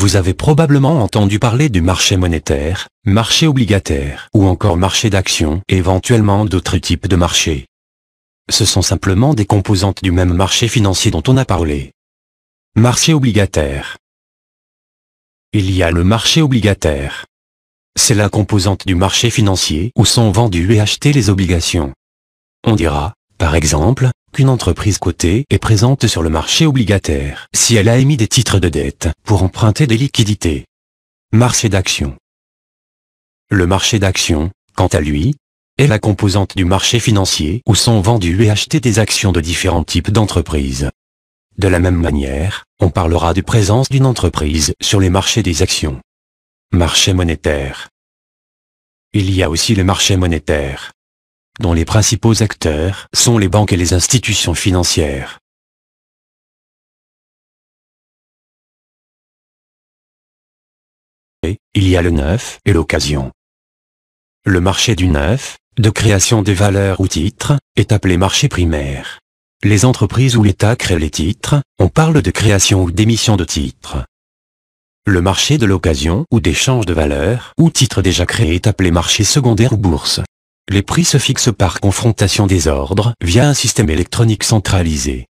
Vous avez probablement entendu parler du marché monétaire, marché obligataire ou encore marché d'actions et éventuellement d'autres types de marchés. Ce sont simplement des composantes du même marché financier dont on a parlé. Marché obligataire. Il y a le marché obligataire. C'est la composante du marché financier où sont vendues et achetées les obligations. On dira, par exemple, qu'une entreprise cotée est présente sur le marché obligataire si elle a émis des titres de dette pour emprunter des liquidités. Marché d'actions. Le marché d'actions, quant à lui, est la composante du marché financier où sont vendues et achetées des actions de différents types d'entreprises. De la même manière, on parlera de présence d'une entreprise sur les marchés des actions. Marché monétaire. Il y a aussi le marché monétaire, dont les principaux acteurs sont les banques et les institutions financières. Et il y a le neuf et l'occasion. Le marché du neuf, de création des valeurs ou titres, est appelé marché primaire. Les entreprises où l'État crée les titres, on parle de création ou d'émission de titres. Le marché de l'occasion ou d'échange de valeurs ou titres déjà créés est appelé marché secondaire ou bourse. Les prix se fixent par confrontation des ordres via un système électronique centralisé.